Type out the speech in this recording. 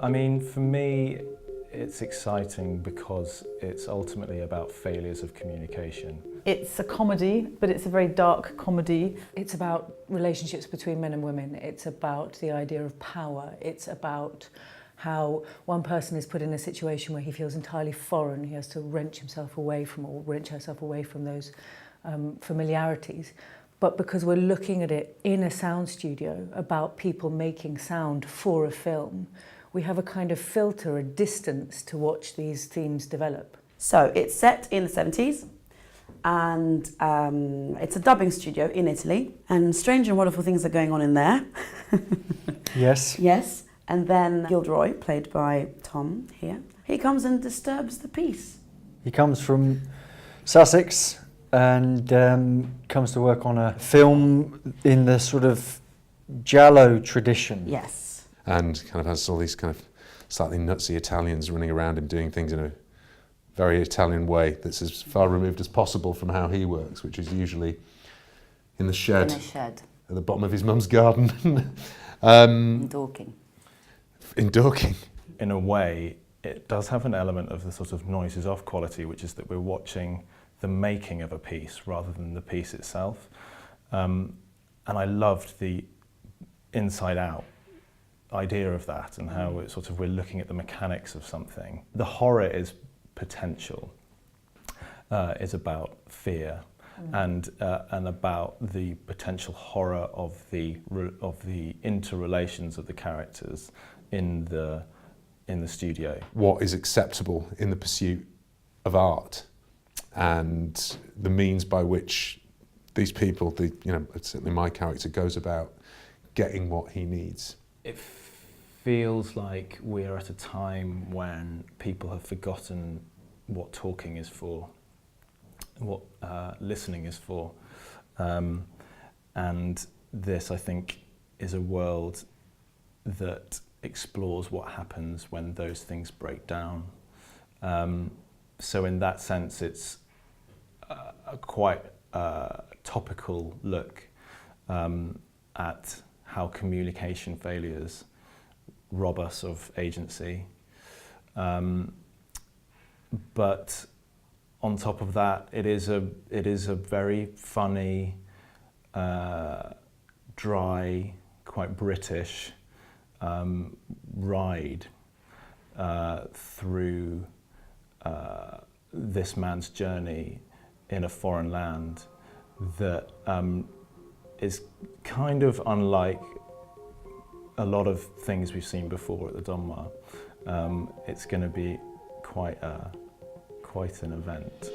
I mean, for me, it's exciting because it's ultimately about failures of communication. It's a comedy, but it's a very dark comedy. It's about relationships between men and women. It's about the idea of power. It's about how one person is put in a situation where he feels entirely foreign. He has to wrench himself away from, or wrench herself away from those familiarities. But because we're looking at it in a sound studio about people making sound for a film, we have a kind of filter, a distance to watch these themes develop. So it's set in the 70s and it's a dubbing studio in Italy, and strange and wonderful things are going on in there. Yes. Yes. And then Gilderoy, played by Tom here, he comes and disturbs the peace. He comes from Sussex and comes to work on a film in the sort of giallo tradition. Yes. And kind of has all these kind of slightly nutsy Italians running around and doing things in a very Italian way that's as far removed as possible from how he works, which is usually in the shed. In a shed. At the bottom of his mum's garden. In Dorking. In Dorking. In a way, it does have an element of the sort of noises off quality, which is that we're watching the making of a piece rather than the piece itself. And I loved the inside out idea of that and how it sort of we're looking at the mechanics of something. The horror is potential, is about fear and about the potential horror of the interrelations of the characters in the studio. What is acceptable in the pursuit of art and the means by which these people, certainly my character, goes about getting what he needs. It feels like we're at a time when people have forgotten what talking is for, what listening is for. And this, I think, is a world that explores what happens when those things break down. So in that sense, it's a quite topical look at how communication failures rob us of agency. But on top of that, it is a very funny, dry, quite British ride through this man's journey in a foreign land that is kind of unlike a lot of things we've seen before at the Donmar. It's going to be quite an event.